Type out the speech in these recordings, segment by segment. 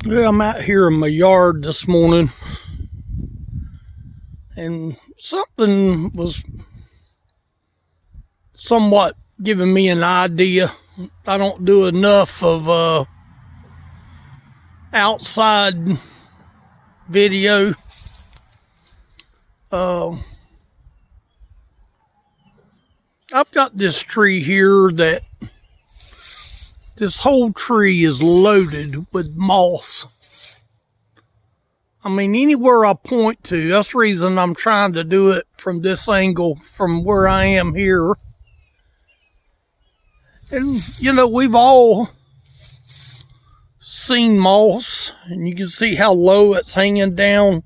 Yeah, I'm out here in my yard this morning, and something was somewhat giving me an idea. I don't do enough of outside video. I've got this tree here that this whole tree is loaded with moss. I mean, anywhere I point to, that's the reason I'm trying to do it from this angle, from where I am here. And, you know, we've all seen moss, and you can see how low it's hanging down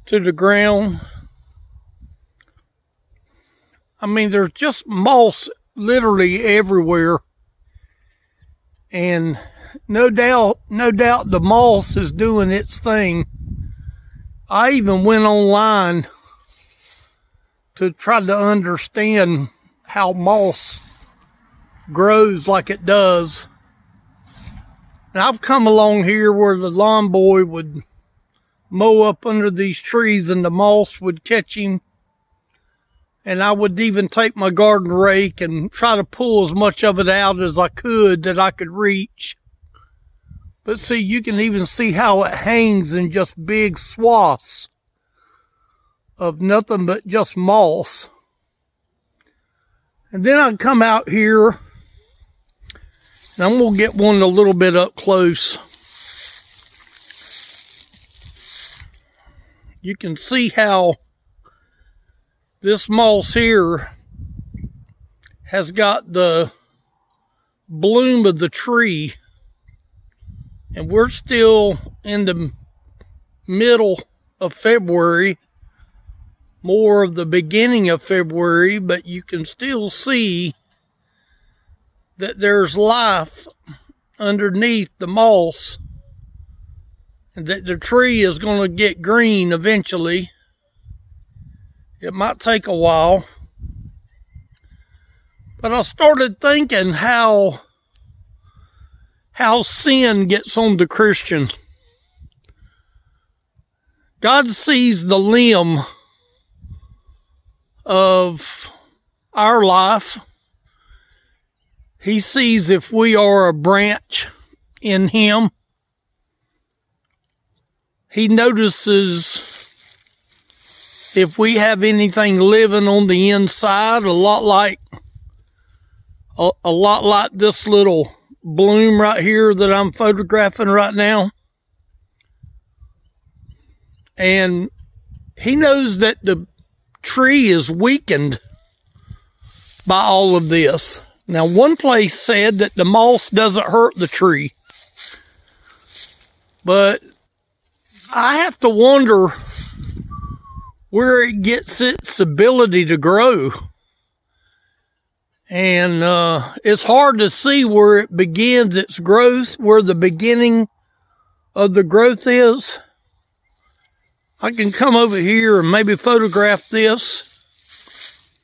to the ground. I mean, there's just moss literally everywhere. And no doubt the moss is doing its thing. I even went online to try to understand how moss grows like it does. And I've come along here where the lawn boy would mow up under these trees and the moss would catch him. And I would even take my garden rake and try to pull as much of it out as I could that I could reach. But see, you can even see how it hangs in just big swaths of nothing but just moss. And then I come out here, and I'm going to get one a little bit up close. You can see how this moss here has got the bloom of the tree, and we're still in the middle of February, more of the beginning of February, but you can still see that there's life underneath the moss, and that the tree is going to get green eventually. It might take a while, but I started thinking how sin gets on the Christian. God sees the limb of our life. He sees if we are a branch in Him. He notices if we have anything living on the inside, a lot like this little bloom right here that I'm photographing right now. And He knows that the tree is weakened by all of this. Now, one place said that the moss doesn't hurt the tree, but I have to wonder where it gets its ability to grow. And it's hard to see where it begins its growth, where the beginning of the growth is. I can come over here and maybe photograph this.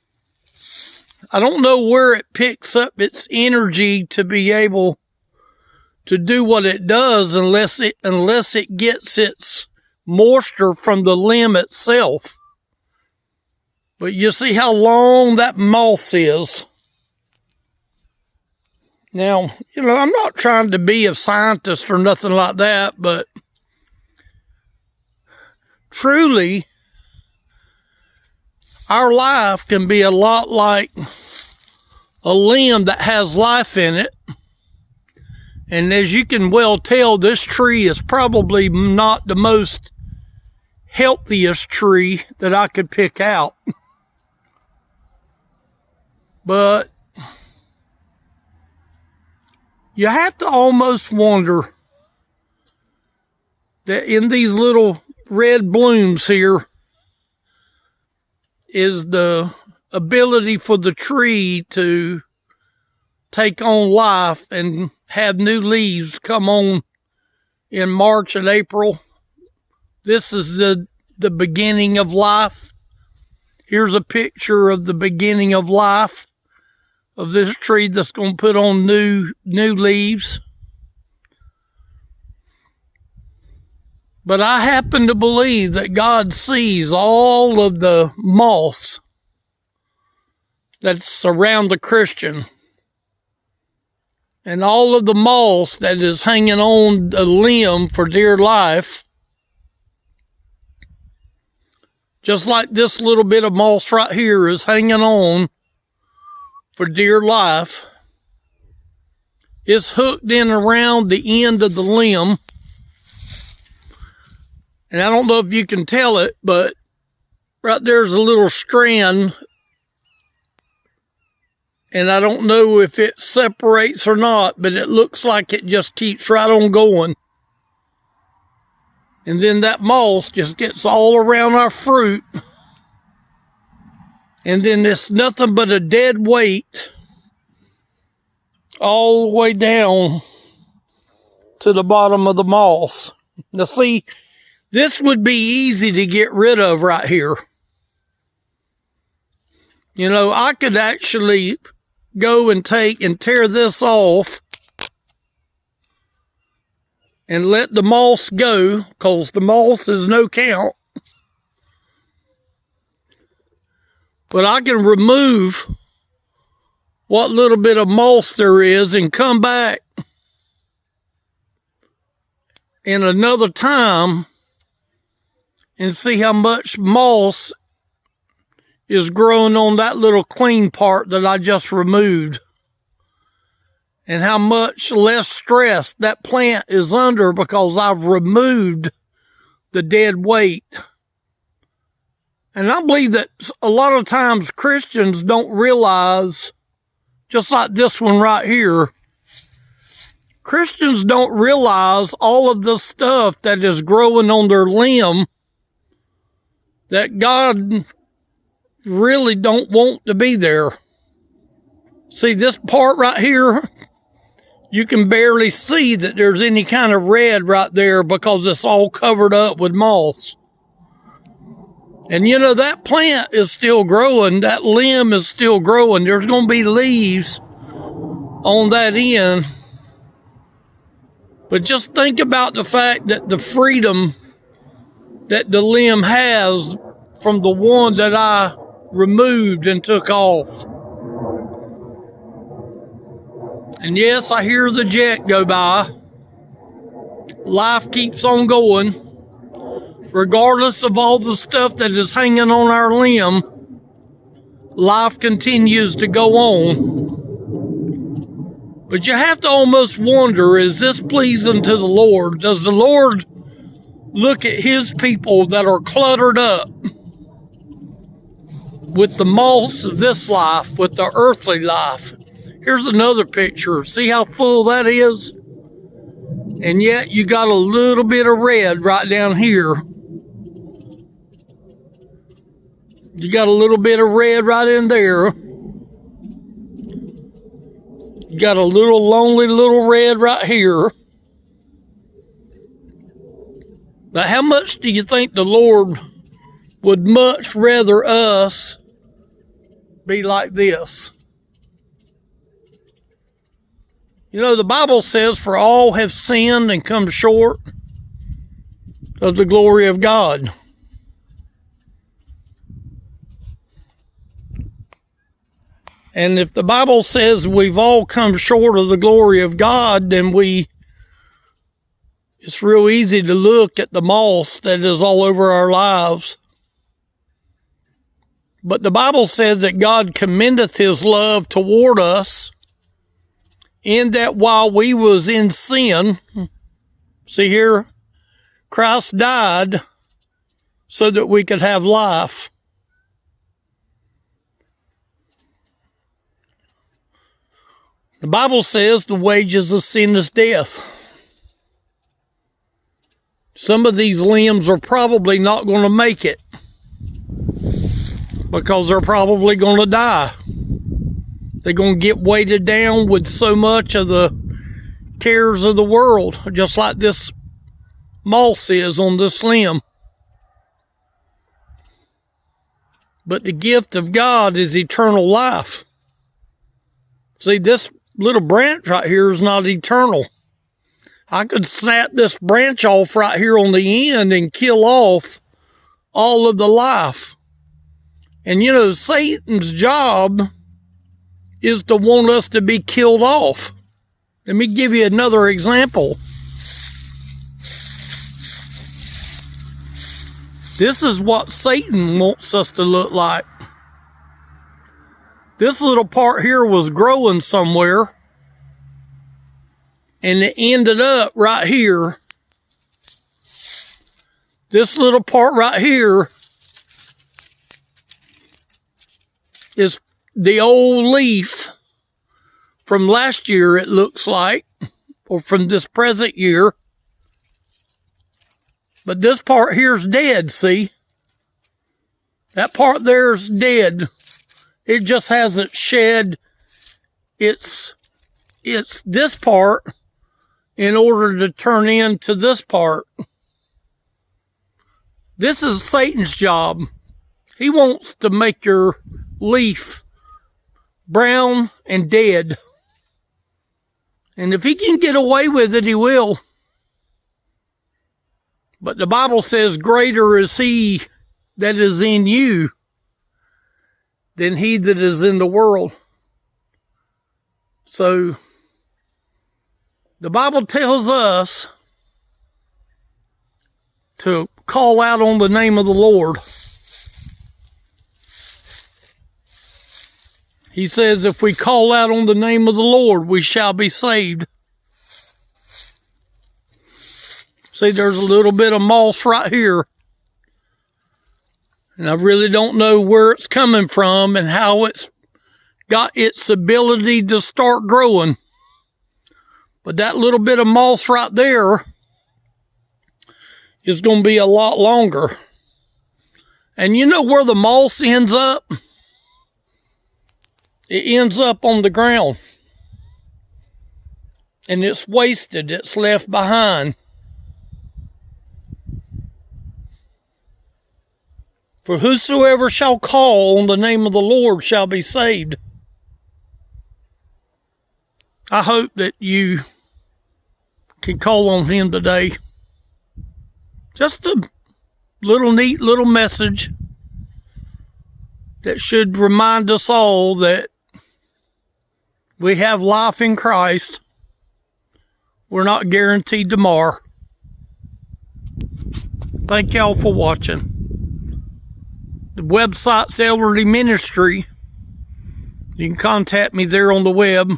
I don't know where it picks up its energy to be able to do what it does unless it gets its moisture from the limb itself. But you see how long that moss is. Now, you know, I'm not trying to be a scientist or nothing like that, but truly, our life can be a lot like a limb that has life in it. And as you can well tell, this tree is probably not the most healthiest tree that I could pick out. But you have to almost wonder that in these little red blooms here is the ability for the tree to take on life and have new leaves come on in March and April. This is the beginning of life. Here's a picture of the beginning of life of this tree that's going to put on new leaves. But I happen to believe that God sees all of the moss that's around the Christian and all of the moss that is hanging on a limb for dear life. Just like this little bit of moss right here is hanging on for dear life. It's hooked in around the end of the limb. And I don't know if you can tell it, but right there's a little strand. And I don't know if it separates or not, but it looks like it just keeps right on going. And then that moss just gets all around our fruit. And then it's nothing but a dead weight all the way down to the bottom of the moss. Now see, this would be easy to get rid of right here. You know, I could actually go and take and tear this off and let the moss go, because the moss is no count. But I can remove what little bit of moss there is and come back in another time and see how much moss is growing on that little clean part that I just removed, and how much less stress that plant is under because I've removed the dead weight. And I believe that a lot of times Christians don't realize, just like this one right here, Christians don't realize all of the stuff that is growing on their limb that God really don't want to be there. See, this part right here, you can barely see that there's any kind of red right there because it's all covered up with moss. And you know, that plant is still growing. That limb is still growing. There's going to be leaves on that end. But just think about the fact that the freedom that the limb has from the one that I removed and took off. And yes, I hear the jet go by. Life keeps on going. Regardless of all the stuff that is hanging on our limb, life continues to go on. But you have to almost wonder, is this pleasing to the Lord? Does the Lord look at his people that are cluttered up with the moss of this life, with the earthly life? Here's another picture. See how full that is? And yet you got a little bit of red right down here. You got a little bit of red right in there. You got a little lonely little red right here. But how much do you think the Lord would much rather us be like this? You know, the Bible says, for all have sinned and come short of the glory of God. And if the Bible says we've all come short of the glory of God, then it's real easy to look at the moss that is all over our lives. But the Bible says that God commendeth his love toward us, in that while we was in sin, see here, Christ died so that we could have life. The Bible says the wages of sin is death. Some of these limbs are probably not going to make it because they're probably going to die. They're going to get weighted down with so much of the cares of the world, just like this moss is on this limb. But the gift of God is eternal life. See, this little branch right here is not eternal. I could snap this branch off right here on the end and kill off all of the life. And you know, Satan's job is to want us to be killed off. Let me give you another example. This is what Satan wants us to look like. This little part here was growing somewhere, and it ended up right here. This little part right here is the old leaf from last year, it looks like, or from this present year. But this part here's dead, see? That part there's dead. It just hasn't shed its this part in order to turn into this part. This is Satan's job. He wants to make your leaf brown and dead. And if he can get away with it, he will. But the Bible says, greater is he that is in you than he that is in the world. So, the Bible tells us to call out on the name of the Lord. He says, if we call out on the name of the Lord, we shall be saved. See, there's a little bit of moss right here. And I really don't know where it's coming from and how it's got its ability to start growing. But that little bit of moss right there is going to be a lot longer. And you know where the moss ends up? It ends up on the ground. And it's wasted. It's left behind. For whosoever shall call on the name of the Lord shall be saved. I hope that you can call on him today. Just a little neat little message that should remind us all that we have life in Christ. We're not guaranteed tomorrow. Thank y'all for watching. The website's Elderly Ministry. You can contact me there on the web.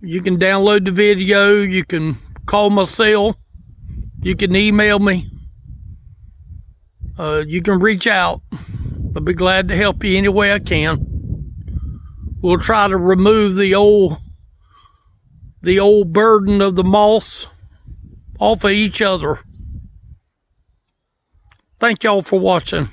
You can download the video. You can call my cell. You can email me. You can reach out. I'll be glad to help you any way I can. We'll try to remove the old burden of the moss off of each other. Thank y'all for watching.